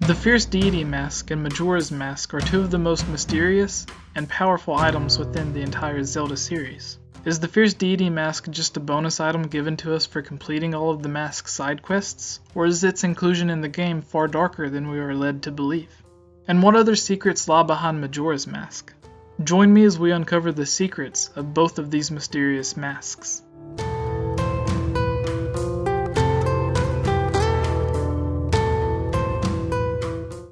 The Fierce Deity mask and Majora's mask are two of the most mysterious and powerful items within the entire Zelda series. Is the Fierce Deity mask just a bonus item given to us for completing all of the mask's side quests, or is its inclusion in the game far darker than we are led to believe? And what other secrets lie behind Majora's mask? Join me as we uncover the secrets of both of these mysterious masks.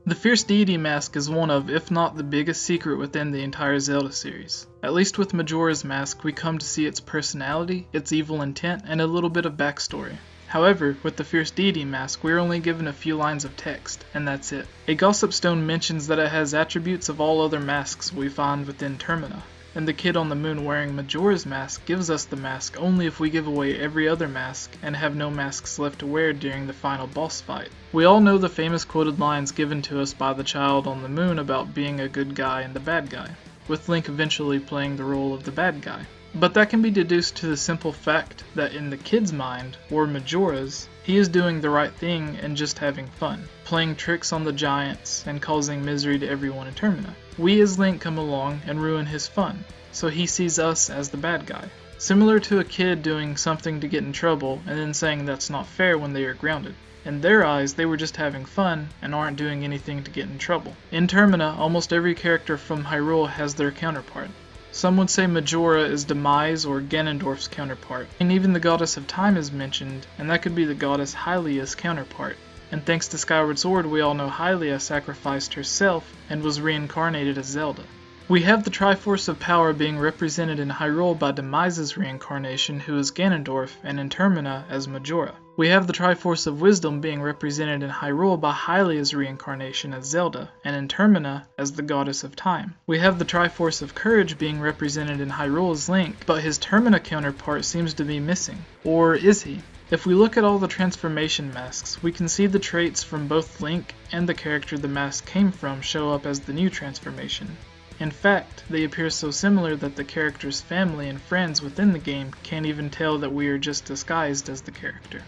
The Fierce Deity mask is one of, if not the biggest secret within the entire Zelda series. At least with Majora's mask, we come to see its personality, its evil intent, and a little bit of backstory. However, with the Fierce Deity mask, we are only given a few lines of text, and that's it. A gossip stone mentions that it has attributes of all other masks we find within Termina, and the kid on the moon wearing Majora's mask gives us the mask only if we give away every other mask and have no masks left to wear during the final boss fight. We all know the famous quoted lines given to us by the child on the moon about being a good guy and the bad guy, with Link eventually playing the role of the bad guy. But that can be deduced to the simple fact that in the kid's mind, or Majora's, he is doing the right thing and just having fun, playing tricks on the giants and causing misery to everyone in Termina. We as Link come along and ruin his fun, so he sees us as the bad guy. Similar to a kid doing something to get in trouble and then saying that's not fair when they are grounded. In their eyes, they were just having fun and aren't doing anything to get in trouble. In Termina, almost every character from Hyrule has their counterpart. Some would say Majora is Demise or Ganondorf's counterpart, and even the goddess of time is mentioned, and that could be the goddess Hylia's counterpart. And thanks to Skyward Sword, we all know Hylia sacrificed herself and was reincarnated as Zelda. We have the Triforce of Power being represented in Hyrule by Demise's reincarnation, who is Ganondorf, and in Termina as Majora. We have the Triforce of Wisdom being represented in Hyrule by Hylia's reincarnation as Zelda, and in Termina as the Goddess of Time. We have the Triforce of Courage being represented in Hyrule as Link, but his Termina counterpart seems to be missing. Or is he? If we look at all the transformation masks, we can see the traits from both Link and the character the mask came from show up as the new transformation. In fact, they appear so similar that the character's family and friends within the game can't even tell that we are just disguised as the character.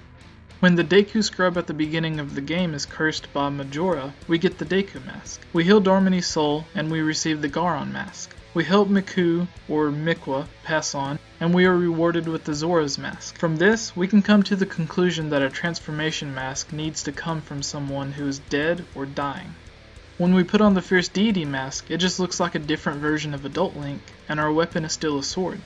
When the Deku Scrub at the beginning of the game is cursed by Majora, we get the Deku mask. We heal Darmani's soul, and we receive the Garon mask. We help Miku, or Mikwa, pass on, and we are rewarded with the Zora's mask. From this, we can come to the conclusion that a transformation mask needs to come from someone who is dead or dying. When we put on the Fierce Deity mask, it just looks like a different version of Adult Link, and our weapon is still a sword.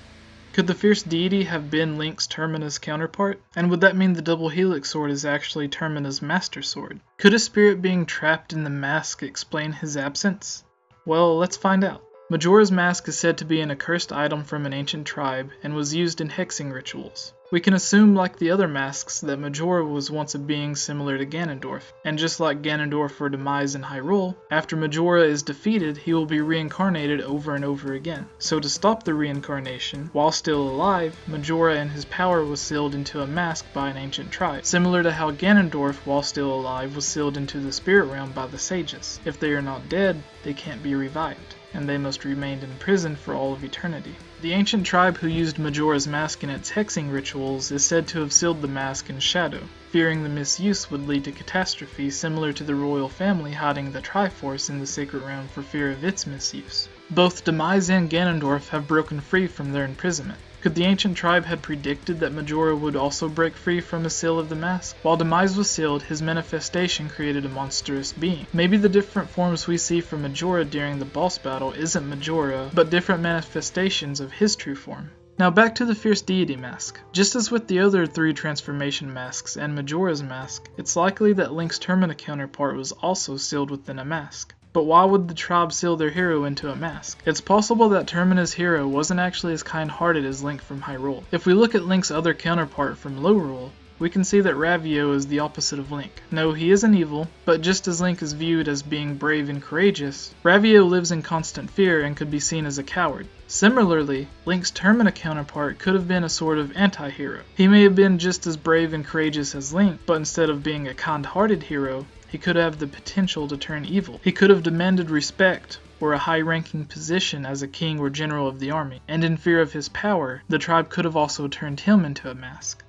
Could the Fierce Deity have been Link's Termina's counterpart? And would that mean the Double Helix sword is actually Termina's Master Sword? Could a spirit being trapped in the mask explain his absence? Well, let's find out. Majora's mask is said to be an accursed item from an ancient tribe and was used in hexing rituals. We can assume, like the other masks, that Majora was once a being similar to Ganondorf, and just like Ganondorf or Demise in Hyrule, after Majora is defeated, he will be reincarnated over and over again. So to stop the reincarnation, while still alive, Majora and his power was sealed into a mask by an ancient tribe, similar to how Ganondorf, while still alive, was sealed into the spirit realm by the sages. If they are not dead, they can't be revived, and they must remain in prison for all of eternity. The ancient tribe who used Majora's mask in its hexing rituals is said to have sealed the mask in shadow, fearing the misuse would lead to catastrophe similar to the royal family hiding the Triforce in the sacred realm for fear of its misuse. Both Demise and Ganondorf have broken free from their imprisonment. Could the ancient tribe have predicted that Majora would also break free from the seal of the mask? While Demise was sealed, his manifestation created a monstrous being. Maybe the different forms we see from Majora during the boss battle isn't Majora, but different manifestations of his true form. Now back to the Fierce Deity mask. Just as with the other 3 transformation masks and Majora's mask, it's likely that Link's Termina counterpart was also sealed within a mask. But why would the tribe seal their hero into a mask? It's possible that Termina's hero wasn't actually as kind-hearted as Link from Hyrule. If we look at Link's other counterpart from Lorule, we can see that Ravio is the opposite of Link. No, he isn't evil, but just as Link is viewed as being brave and courageous, Ravio lives in constant fear and could be seen as a coward. Similarly, Link's Termina counterpart could have been a sort of anti-hero. He may have been just as brave and courageous as Link, but instead of being a kind-hearted hero, he could have the potential to turn evil. He could have demanded respect or a high-ranking position as a king or general of the army, and in fear of his power, the tribe could have also turned him into a mask.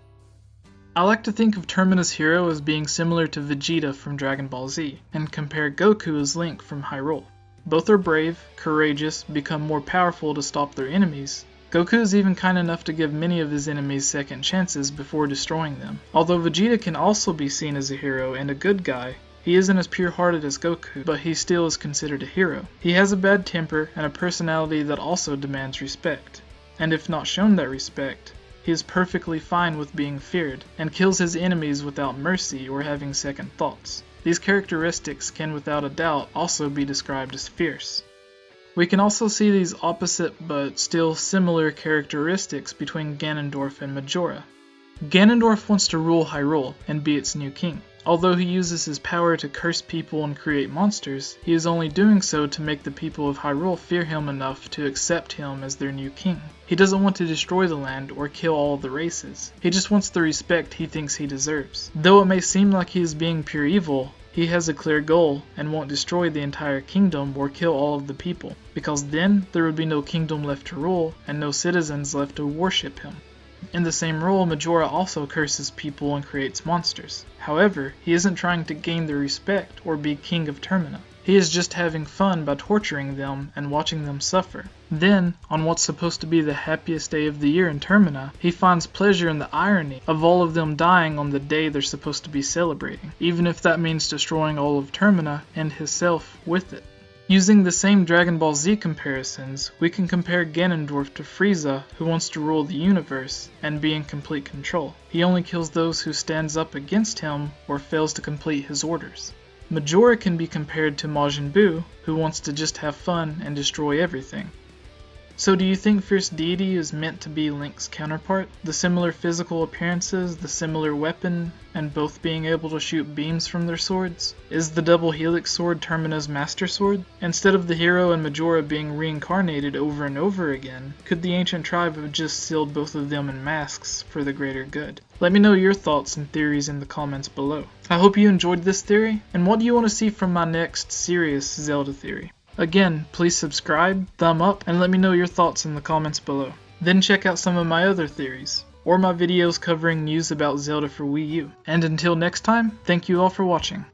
I like to think of Termina's hero as being similar to Vegeta from Dragon Ball Z, and compare Goku as Link from Hyrule. Both are brave, courageous, become more powerful to stop their enemies. Goku is even kind enough to give many of his enemies second chances before destroying them. Although Vegeta can also be seen as a hero and a good guy, he isn't as pure-hearted as Goku, but he still is considered a hero. He has a bad temper and a personality that also demands respect. And if not shown that respect, he is perfectly fine with being feared, and kills his enemies without mercy or having second thoughts. These characteristics can without a doubt also be described as fierce. We can also see these opposite but still similar characteristics between Ganondorf and Majora. Ganondorf wants to rule Hyrule and be its new king. Although he uses his power to curse people and create monsters, he is only doing so to make the people of Hyrule fear him enough to accept him as their new king. He doesn't want to destroy the land or kill all the races. He just wants the respect he thinks he deserves. Though it may seem like he is being pure evil, he has a clear goal and won't destroy the entire kingdom or kill all of the people, because then there would be no kingdom left to rule and no citizens left to worship him. In the same role, Majora also curses people and creates monsters. However, he isn't trying to gain their respect or be king of Termina. He is just having fun by torturing them and watching them suffer. Then, on what's supposed to be the happiest day of the year in Termina, he finds pleasure in the irony of all of them dying on the day they're supposed to be celebrating, even if that means destroying all of Termina and himself with it. Using the same Dragon Ball Z comparisons, we can compare Ganondorf to Frieza, who wants to rule the universe and be in complete control. He only kills those who stands up against him or fails to complete his orders. Majora can be compared to Majin Buu, who wants to just have fun and destroy everything. So do you think Fierce Deity is meant to be Link's counterpart? The similar physical appearances, the similar weapon, and both being able to shoot beams from their swords? Is the double helix sword Termina's master sword? Instead of the hero and Majora being reincarnated over and over again, could the ancient tribe have just sealed both of them in masks for the greater good? Let me know your thoughts and theories in the comments below. I hope you enjoyed this theory, and what do you want to see from my next serious Zelda theory? Again, please subscribe, thumb up, and let me know your thoughts in the comments below. Then check out some of my other theories, or my videos covering news about Zelda for Wii U. And until next time, thank you all for watching.